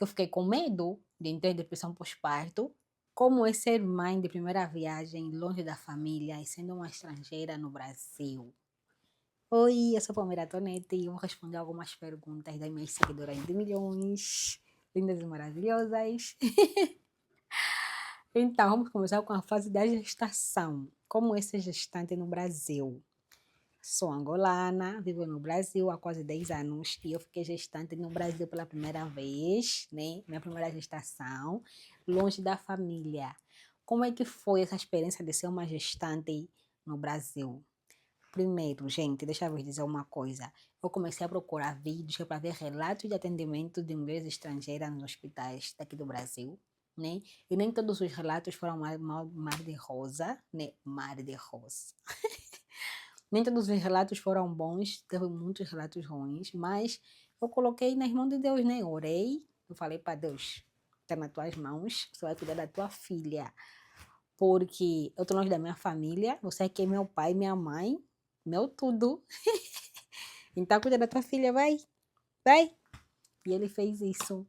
que eu fiquei com medo de entrar em depressão pós-parto. Como é ser mãe de primeira viagem, longe da família e sendo uma estrangeira no Brasil? Oi, eu sou Palmeira Tonete e eu vou responder algumas perguntas das minhas seguidoras de milhões, lindas e maravilhosas. Então, vamos começar com a fase da gestação. Como é ser gestante no Brasil? Sou angolana, vivo no Brasil há quase 10 anos e eu fiquei gestante no Brasil pela primeira vez, né? Minha primeira gestação, longe da família. Como é que foi essa experiência de ser uma gestante no Brasil? Primeiro, gente, deixa eu vos dizer uma coisa. Eu comecei a procurar vídeos para ver relatos de atendimento de mulheres estrangeiras nos hospitais daqui do Brasil, né? E nem todos os relatos foram mar de rosa, né? Mar de rosa. Nem todos os relatos foram bons, teve muitos relatos ruins, mas eu coloquei nas mãos de Deus, né? Orei, eu falei para Deus, está nas tuas mãos, você vai cuidar da tua filha, porque eu estou longe da minha família, você aqui é meu pai, minha mãe, meu tudo, então cuida da tua filha, vai, vai. E ele fez isso.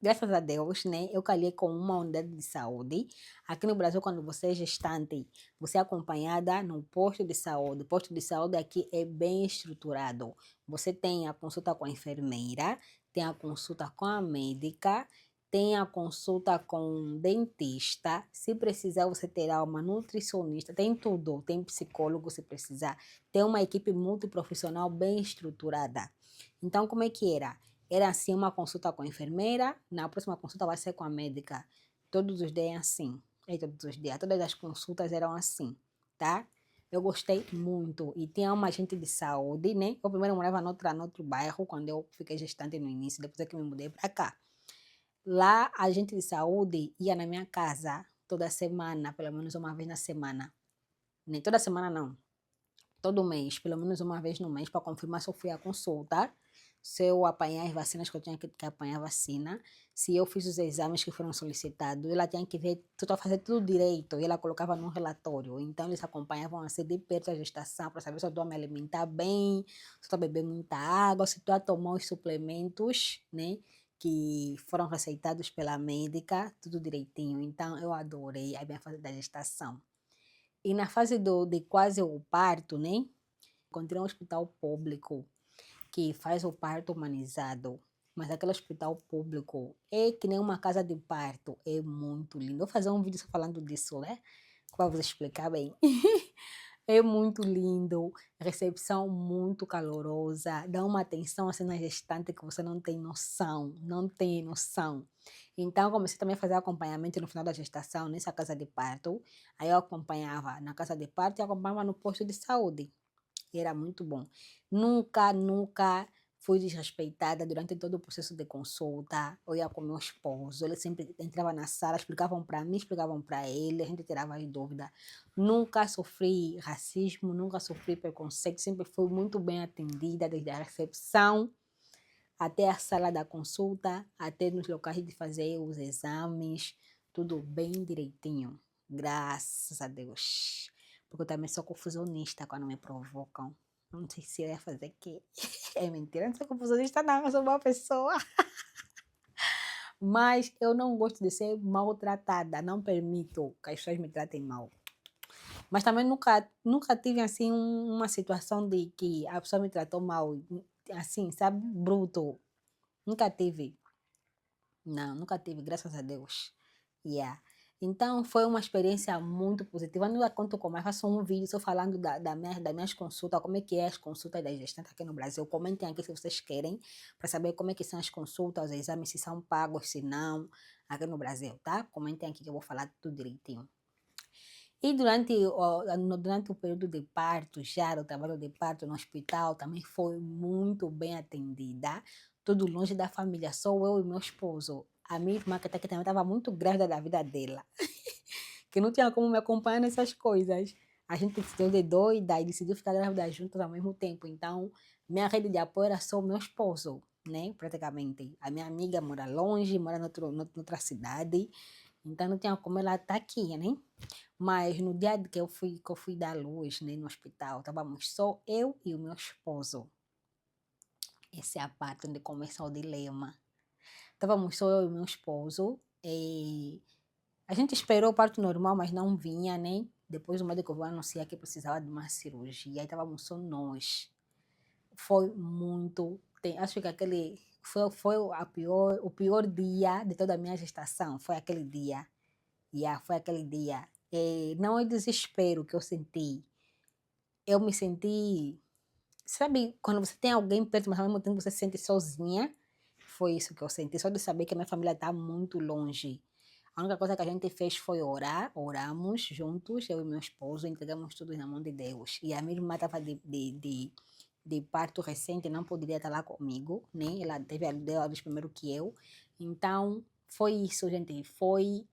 Graças a Deus, né? Eu calhei com uma unidade de saúde. Aqui no Brasil, quando você é gestante, você é acompanhada no posto de saúde. O posto de saúde aqui é bem estruturado. Você tem a consulta com a enfermeira, tem a consulta com a médica, tem a consulta com o dentista. Se precisar, você terá uma nutricionista, tem tudo. Tem psicólogo se precisar. Tem uma equipe multiprofissional bem estruturada. Então, como é que era? Era assim uma consulta com a enfermeira, na próxima consulta vai ser com a médica. Todos os dias é assim. Todos os dias. Todas as consultas eram assim, tá? Eu gostei muito. E tinha uma agente de saúde, né? Eu primeiro morava noutro bairro, quando eu fiquei gestante no início, depois é que me mudei para cá. Lá, a agente de saúde ia na minha casa toda semana, pelo menos uma vez na semana. Nem toda semana, não. Todo mês, pelo menos uma vez no mês, para confirmar se eu fui à consulta, se eu apanhei as vacinas que eu tinha que apanhar vacina, se eu fiz os exames que foram solicitados, ela tinha que ver, tu tá fazendo tudo direito, e ela colocava num relatório. Então, eles acompanhavam assim de perto a gestação, para saber se eu estou a me alimentar bem, se estou a beber muita água, se estou a tomar os suplementos, né? Que foram receitados pela médica, tudo direitinho. Então, eu adorei a minha fase da gestação. E na fase de quase o parto, né? Encontrei um hospital público que faz o parto humanizado. Mas aquele hospital público é que nem uma casa de parto. É muito lindo. Vou fazer um vídeo só falando disso, né? Para vos explicar bem. É muito lindo, recepção muito calorosa, dá uma atenção assim na gestante que você não tem noção, não tem noção. Então, comecei também a fazer acompanhamento no final da gestação, nessa casa de parto. Aí eu acompanhava na casa de parto e acompanhava no posto de saúde. E era muito bom. Nunca fui desrespeitada durante todo o processo de consulta. Eu ia com meu esposo, ele sempre entrava na sala, explicavam para mim, explicavam para ele, a gente tirava as dúvidas. Nunca sofri racismo, nunca sofri preconceito, sempre fui muito bem atendida, desde a recepção até a sala da consulta, até nos locais de fazer os exames, tudo bem direitinho. Graças a Deus. Porque eu também sou confusionista quando me provocam. Não sei se eu ia fazer o quê. É mentira, não sou confusionista, não, eu sou boa pessoa. Mas eu não gosto de ser maltratada, não permito que as pessoas me tratem mal. Mas também nunca tive assim uma situação de que a pessoa me tratou mal, assim, sabe, bruto. Nunca tive. Não, nunca tive, graças a Deus. Yeah. Então, foi uma experiência muito positiva. Não conto como, mas faço um vídeo só falando das minhas consultas, como é que é as consultas das gestantes aqui no Brasil. Comentem aqui se vocês querem, para saber como é que são as consultas, os exames, se são pagos, se não, aqui no Brasil, tá? Comentem aqui que eu vou falar tudo direitinho. E durante o período de parto, já o trabalho de parto no hospital, também foi muito bem atendida. Tudo longe da família, só eu e meu esposo. A minha irmã, que também estava muito grávida da vida dela, que não tinha como me acompanhar nessas coisas. A gente se deu de doida e decidiu ficar grávida juntas ao mesmo tempo. Então, minha rede de apoio era só o meu esposo, né? Praticamente. A minha amiga mora longe, mora noutra cidade. Então, não tinha como ela estar aqui, né? Mas no dia que eu fui dar luz, né, no hospital, estávamos só eu e o meu esposo. Essa é a parte onde começa o dilema. Estávamos só eu e meu esposo. A gente esperou o parto normal, mas não vinha, né? Depois o médico veio anunciar que precisava de uma cirurgia. Aí estávamos só nós. Foi muito. Acho que aquele foi o pior dia de toda a minha gestação. Foi aquele dia. Foi aquele dia. Não é desespero que eu senti. Eu me senti. Sabe, quando você tem alguém perto, mas ao mesmo tempo você se sente sozinha? Foi isso que eu senti. Só de saber que a minha família está muito longe. A única coisa que a gente fez foi orar, oramos juntos, eu e meu esposo, entregamos tudo na mão de Deus. E a minha irmã estava de parto recente, não poderia estar lá comigo, né? Ela deu a luz primeiro que eu. Então, foi isso, gente.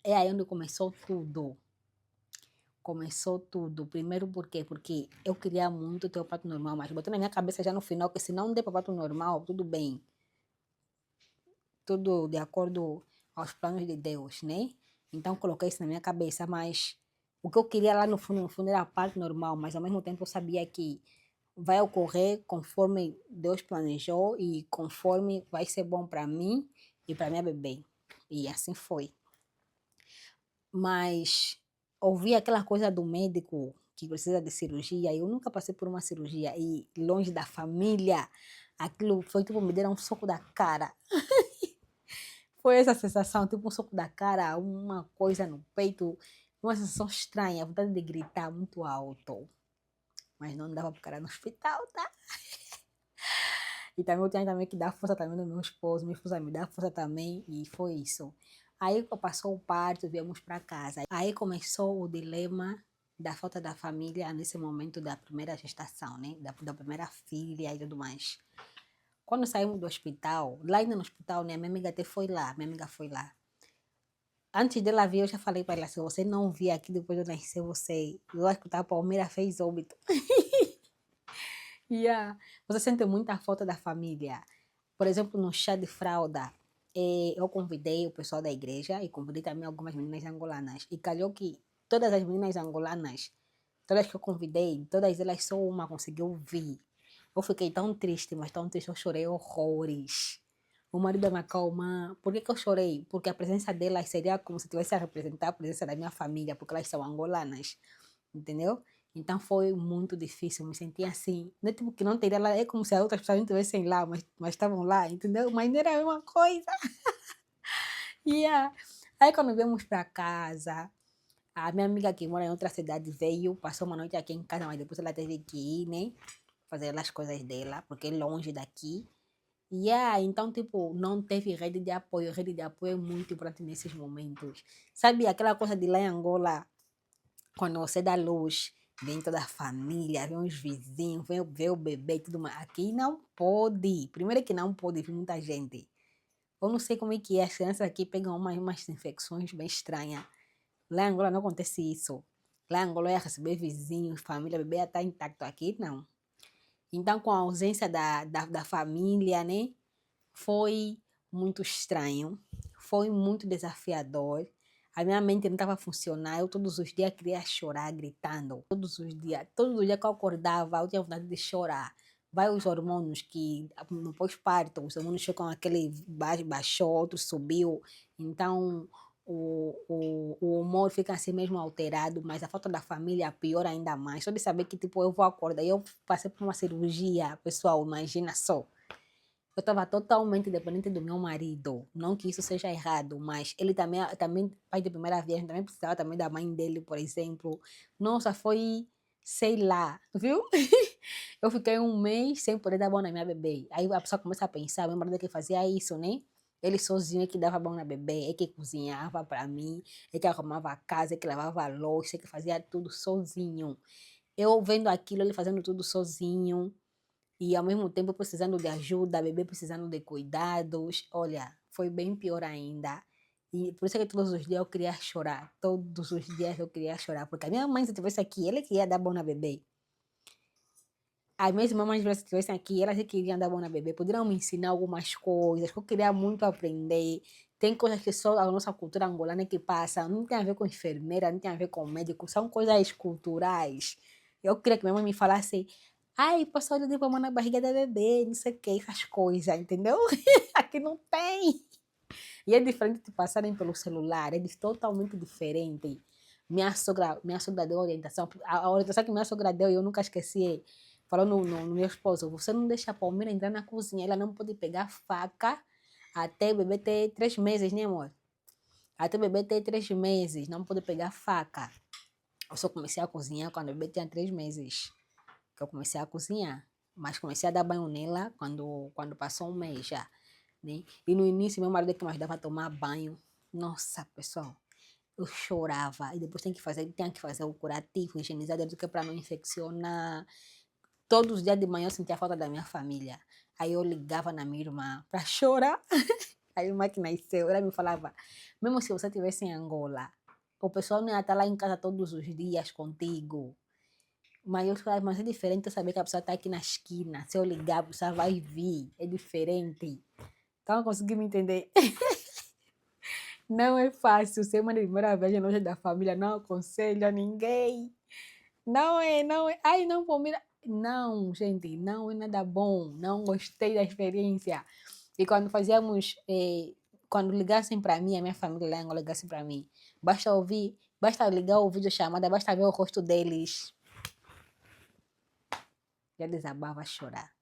É aí onde começou tudo. Começou tudo. Primeiro por quê? Porque eu queria muito ter o parto normal, mas botei na minha cabeça já no final que se não der para parto normal, tudo bem. Tudo de acordo aos planos de Deus, né? Então coloquei isso na minha cabeça, mas o que eu queria lá no fundo era a parte normal, mas ao mesmo tempo eu sabia que vai ocorrer conforme Deus planejou e conforme vai ser bom para mim e para minha bebê. E assim foi. Mas ouvir aquela coisa do médico que precisa de cirurgia, eu nunca passei por uma cirurgia e longe da família, aquilo foi tipo me deram um soco da cara. Foi essa sensação, tipo um soco da cara, uma coisa no peito, uma sensação estranha, vontade de gritar muito alto. Mas não dava pro cara no hospital, tá? E também eu tinha também que dar força também no meu esposo, minha esposa me dá força também, e foi isso. Aí passou o parto, viemos para casa. Aí começou o dilema da falta da família nesse momento da primeira gestação, né? Da primeira filha e tudo mais. Quando saímos do hospital, lá ainda no hospital, né? Minha amiga até foi lá, minha amiga foi lá. Antes dela vir, eu já falei para ela, se você não vir aqui depois de eu nascer, eu acho que a Palmeira fez óbito. Você sente muita falta da família. Por exemplo, no chá de fralda, eu convidei o pessoal da igreja e convidei também algumas meninas angolanas. E calhou que todas as meninas angolanas, todas que eu convidei, todas elas só uma conseguiu vir. Eu fiquei tão triste, mas tão triste, eu chorei horrores. O marido me acalma. Por que eu chorei? Porque a presença delas seria como se tivesse a representar a presença da minha família, porque elas são angolanas, entendeu? Então foi muito difícil, me senti assim, não é tipo que não teria lá, é como se as outras pessoas não estivessem lá, mas estavam lá, entendeu? Mas não era a mesma coisa. Yeah. Aí quando viemos para casa, a minha amiga que mora em outra cidade veio, passou uma noite aqui em casa, mas depois ela teve que ir, né? Fazer as coisas dela, porque é longe daqui. Então, tipo, não teve rede de apoio. Rede de apoio é muito importante nesses momentos. Sabe aquela coisa de lá em Angola, quando você dá luz, vem toda a família, vem os vizinhos, vem ver o bebê e tudo mais. Aqui não pode. Primeiro que não pode vir muita gente. Eu não sei como é que é. As crianças aqui pegam umas infecções bem estranhas. Lá em Angola não acontece isso. Lá em Angola ia receber vizinhos, família, bebê ia estar intacto. Aqui não. Então, com a ausência da família, né? Foi muito estranho, foi muito desafiador. A minha mente não estava a funcionar. Eu todos os dias queria chorar, gritando. Todos os dias que eu acordava, eu tinha vontade de chorar. Vai os hormônios que no pós-parto, os hormônios ficam aquele baixou, outro subiu. Então o humor fica assim mesmo alterado, mas a falta da família pior ainda mais. Só de saber que tipo, eu vou acordar. Eu passei por uma cirurgia, pessoal, imagina só. Eu estava totalmente dependente do meu marido. Não que isso seja errado, mas ele também pai de primeira viagem, também precisava também da mãe dele, por exemplo. Nossa, foi, sei lá, viu? Eu fiquei um mês sem poder dar banho na minha bebê. Aí a pessoa começa a pensar, meu marido que fazia isso, né? Ele sozinho é que dava banho na bebê, é que cozinhava para mim, é que arrumava a casa, é que lavava a louça, é que fazia tudo sozinho. Eu vendo aquilo, ele fazendo tudo sozinho e ao mesmo tempo precisando de ajuda, bebê precisando de cuidados. Olha, foi bem pior ainda. E por isso é que todos os dias eu queria chorar. Todos os dias eu queria chorar. Porque a minha mãe, se estivesse aqui, ela queria dar bom na bebê. As minhas mamães, se estivessem aqui, elas queriam dar bom na bebê. Poderiam me ensinar algumas coisas que eu queria muito aprender. Tem coisas que só a nossa cultura angolana que passa. Não tem a ver com enfermeira, não tem a ver com médico. São coisas culturais. Eu queria que minha mãe me falasse. Ai, passou o dedo na barriga da bebê, não sei o que, essas coisas, entendeu? Aqui não tem. E é diferente de passarem pelo celular, totalmente diferente. Minha sogra deu orientação, a orientação que minha sogra deu, eu nunca esqueci, falou no meu esposo, você não deixa a Palmeira entrar na cozinha, ela não pode pegar faca até o bebê ter 3 meses, né, amor? Até o bebê ter 3 meses, não pode pegar faca. Eu só comecei a cozinhar quando o bebê tinha 3 meses, que eu comecei a cozinhar. Mas comecei a dar banho nela quando passou um mês já, né? E no início, meu marido que me ajudava a tomar banho. Nossa, pessoal, eu chorava. E depois tinha que fazer o curativo, higienizar do que para não infeccionar. Todos os dias de manhã eu sentia falta da minha família. Aí eu ligava na minha irmã para chorar. A irmã que nasceu, ela me falava, mesmo se você estivesse em Angola, o pessoal não ia estar lá em casa todos os dias contigo. Mas eu falava, mas é diferente eu saber que a pessoa está aqui na esquina. Se eu ligar, a pessoa vai vir. É diferente. Então, consegui me entender. Não é fácil ser uma primeira viagem longe da família. Não aconselho a ninguém. Não é. Ai, não, Palmeira. Não, gente, não é nada bom. Não gostei da experiência. E quando fazíamos, quando ligassem para mim, a minha família lá em Angola ligasse para mim, basta ligar o vídeo chamada, basta ver o rosto deles. Já desabava a chorar.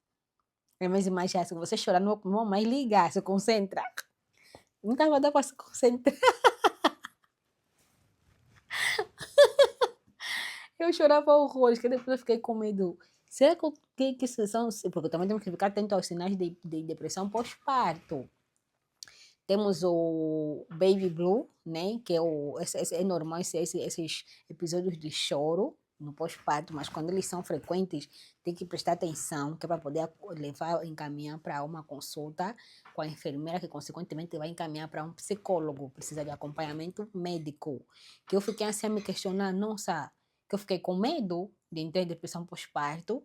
É mais imagem assim, você chorar, não, mas ligar, se concentra. Não estava dando para se concentrar. Eu chorava horrores, que depois eu fiquei com medo. Será que são... Porque também temos que ficar atento aos sinais de depressão pós-parto. Temos o Baby Blue, né? Que é normal esses episódios de choro no pós-parto, mas quando eles são frequentes, tem que prestar atenção, que é para poder levar, encaminhar para uma consulta com a enfermeira, que consequentemente vai encaminhar para um psicólogo, precisa de acompanhamento médico. Que eu fiquei assim a me questionar, nossa, que eu fiquei com medo de entrar em depressão pós-parto,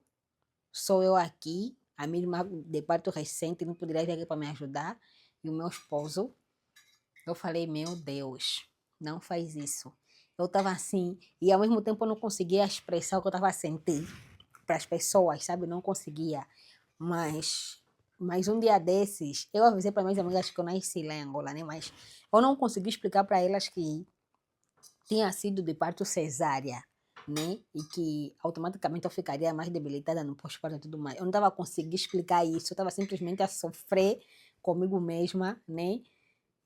sou eu aqui, a minha irmã de parto recente não poderia vir aqui para me ajudar, e o meu esposo. Eu falei, meu Deus, não faz isso. Eu estava assim, e ao mesmo tempo eu não conseguia expressar o que eu estava sentindo para as pessoas, sabe? Não conseguia. Mas um dia desses, eu avisei para minhas amigas que eu nasci lá em Angola, né? Mas eu não consegui explicar para elas que tinha sido de parto cesárea, né? E que automaticamente eu ficaria mais debilitada no pós-parto e tudo mais. Eu não estava conseguindo explicar isso, eu estava simplesmente a sofrer comigo mesma, né?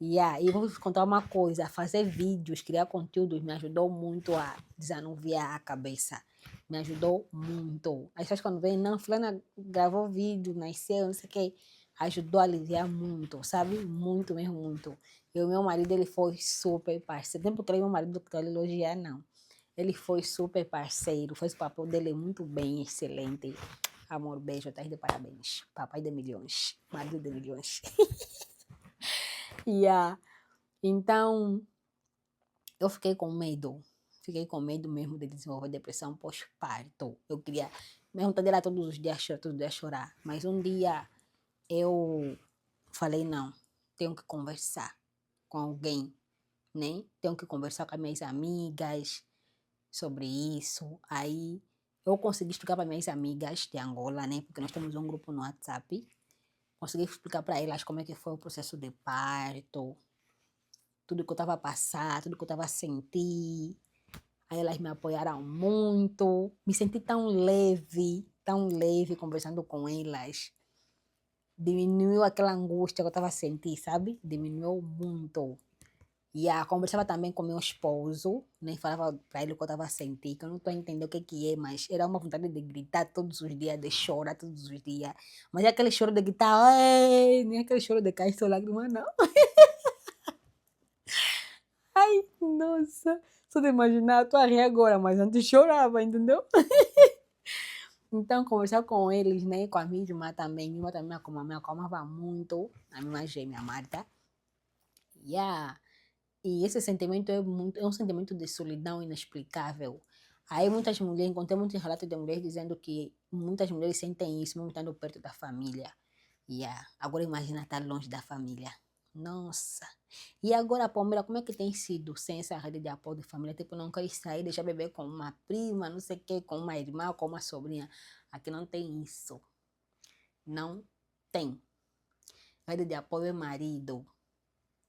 E vou te contar uma coisa, fazer vídeos, criar conteúdos me ajudou muito a desanuviar a cabeça. Me ajudou muito. As pessoas quando vêm, não, fulana gravou vídeo, nasceu, não sei o quê. Ajudou a aliviar muito, sabe? Muito mesmo, muito. E o meu marido, ele foi super parceiro. Tempo que ele é meu marido que eu elogiar, não. Ele foi super parceiro, fez o papel dele muito bem, excelente. Amor, beijo, tá de parabéns. Papai de milhões, marido de milhões. Yeah. Então, eu fiquei com medo mesmo de desenvolver depressão pós-parto. Eu queria, minha vontade era todos os dias chorar. Mas um dia eu falei, não, tenho que conversar com alguém, né? Tenho que conversar com as minhas amigas sobre isso. Aí eu consegui explicar para minhas amigas de Angola, né? Porque nós temos um grupo no WhatsApp. Consegui explicar para elas como é que foi o processo de parto, tudo que eu estava a passar, tudo que eu estava a sentir. Aí elas me apoiaram muito. Me senti tão leve conversando com elas. Diminuiu aquela angústia que eu estava a sentir, sabe? Diminuiu muito. E conversava também com meu esposo, né? Falava para ele o que eu estava a sentir, que eu não estou entendendo o que é, mas era uma vontade de gritar todos os dias, de chorar todos os dias. Mas é aquele choro de gritar, ai, nem aquele choro de cair sua lágrima, não. Ai, nossa, só de imaginar, eu tô a rir agora, mas antes chorava, entendeu? Então, conversar com eles, né, com a minha irmã também, minha irmã também me acalmava muito, a minha gêmea, a Marta. Yeah. E esse sentimento é um sentimento de solidão inexplicável. Aí muitas mulheres, encontrei muitos relatos de mulheres dizendo que muitas mulheres sentem isso, mesmo estando perto da família. Yeah. Agora imagina estar longe da família. Nossa. E agora, Palmeira, como é que tem sido sem essa rede de apoio de família? Tipo, não queres sair, deixar beber com uma prima, não sei o quê, com uma irmã, com uma sobrinha. Aqui não tem isso. Não tem. Rede de apoio é marido.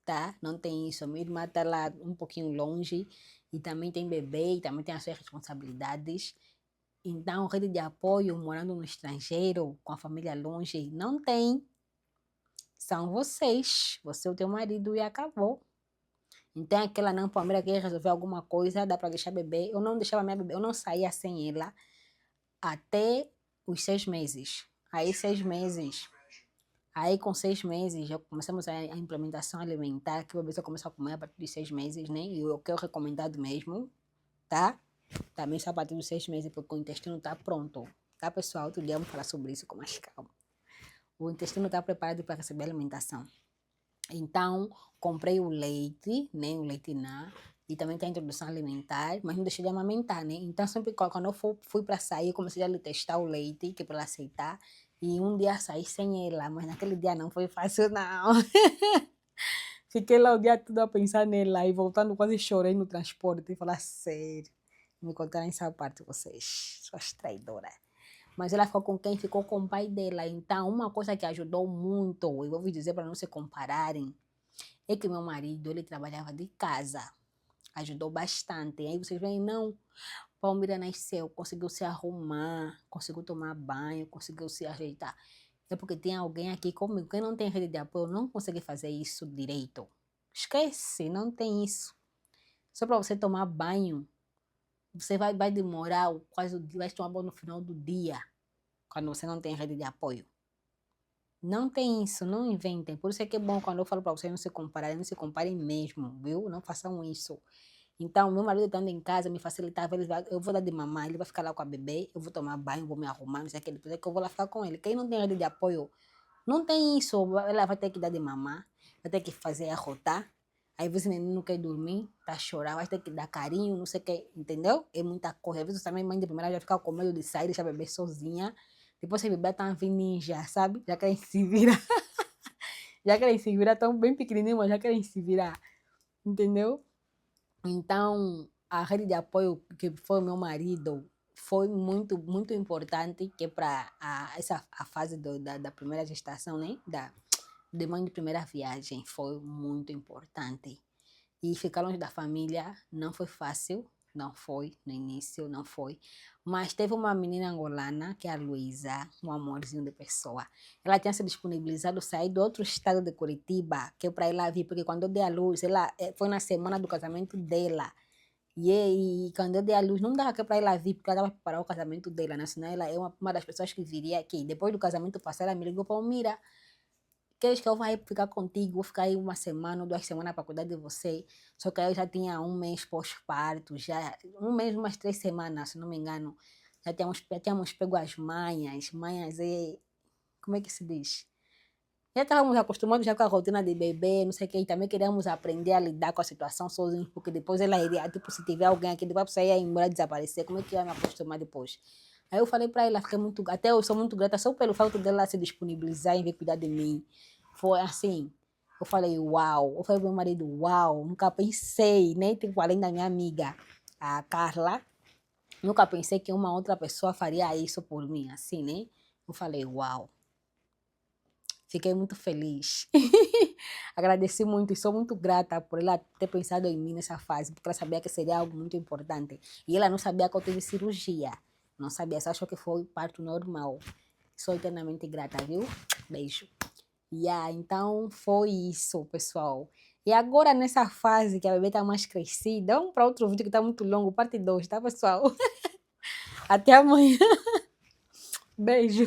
tá? Não tem isso. A minha irmã tá lá um pouquinho longe e também tem bebê e também tem as suas responsabilidades. Então, rede de apoio, morando no estrangeiro, com a família longe, não tem. São vocês. Você e o teu marido e acabou. Então, aquela não, Palmeira quer resolver alguma coisa, dá para deixar bebê. Eu não deixava minha bebê, eu não saía sem ela até os 6 meses. Aí, 6 meses. Aí, com 6 meses, já começamos a implementação alimentar, que o bebê só começa a comer a partir de 6 meses, né? E o que é recomendado mesmo, tá? Também só a partir dos 6 meses, porque o intestino está pronto. Tá, pessoal? Outro dia vamos falar sobre isso com mais calma. O intestino está preparado para receber alimentação. Então, comprei o leite, né? O leite Iná. E também tem a introdução alimentar, mas não deixei de amamentar, né? Então, sempre quando eu fui para sair, eu comecei a testar o leite, que é para ela aceitar. E um dia saí sem ela, mas naquele dia não foi fácil, não. Fiquei lá o dia todo a pensar nela e voltando quase chorei no transporte e falar sério. Me contaram essa parte vocês, suas traidoras. Mas ela ficou com quem? Ficou com o pai dela. Então, uma coisa que ajudou muito, eu vou vos dizer para não se compararem, é que meu marido, ele trabalhava de casa. Ajudou bastante. Aí vocês veem, não, Palmira nasceu, conseguiu se arrumar, conseguiu tomar banho, conseguiu se ajeitar. É porque tem alguém aqui comigo. Quem não tem rede de apoio não consegue fazer isso direito. Esquece, não tem isso. Só para você tomar banho, você vai demorar quase o dia, vai tomar banho no final do dia, quando você não tem rede de apoio. Não tem isso, não inventem. Por isso é que é bom quando eu falo para vocês não se comparem mesmo, viu? Não façam isso. Então, meu marido estando em casa me facilitava, eu vou dar de mamar, ele vai ficar lá com a bebê, eu vou tomar banho, vou me arrumar, não sei o que, depois é que eu vou lá ficar com ele. Quem não tem rede de apoio, não tem isso, ela vai ter que dar de mamar, vai ter que fazer arrotar, aí você não quer dormir, tá chorando, vai ter que dar carinho, não sei o que, entendeu? É muita coisa. Às vezes também mãe de primeira já fica com medo de sair, deixar a bebê sozinha, depois a bebê tá ninja, sabe? Já querem se virar, já querem se virar, tão bem pequenininho, mas já querem se virar, entendeu? Então, a rede de apoio que foi o meu marido foi muito, muito importante, que é para a fase da primeira gestação, né? De mãe de primeira viagem, foi muito importante. E ficar longe da família não foi fácil, não foi, no início não foi. Mas teve uma menina angolana, que é a Luísa, um amorzinho de pessoa. Ela tinha se disponibilizado a sair do outro estado de Curitiba, que é para ela vir, porque quando eu dei a luz, ela foi na semana do casamento dela. E quando eu dei a luz, não dava para ela vir, porque ela estava preparando o casamento dela, né? Senão ela é uma das pessoas que viria aqui. Depois do casamento passar, ela me ligou para Mira, queres que eu vá ficar contigo? Vou ficar aí uma semana ou 2 semanas para cuidar de você. Só que aí eu já tinha um mês pós-parto, já um mês, umas 3 semanas, se não me engano. Já tínhamos pego as manhas. Manhas é... Como é que se diz? Já estávamos acostumados já com a rotina de bebê, não sei o que, e também queríamos aprender a lidar com a situação sozinhos, porque depois ela iria, tipo, se tiver alguém aqui, depois você ia embora desaparecer, como é que ia me acostumar depois? Aí eu falei para ela, fiquei muito, até eu sou muito grata só pelo fato dela se disponibilizar em vir cuidar de mim. Foi assim, eu falei, uau. Eu falei pro meu marido, uau, nunca pensei, né? Tipo, além da minha amiga, a Carla, nunca pensei que uma outra pessoa faria isso por mim, assim, né? Eu falei, uau. Fiquei muito feliz. Agradeci muito e sou muito grata por ela ter pensado em mim nessa fase, porque ela sabia que seria algo muito importante. E ela não sabia que eu tive cirurgia. Não sabia, só achou que foi parto normal. Sou eternamente grata, viu? Beijo. Então foi isso, pessoal. E agora, nessa fase que a bebê está mais crescida, vamos para outro vídeo que está muito longo, parte 2, tá, pessoal? Até amanhã. Beijo.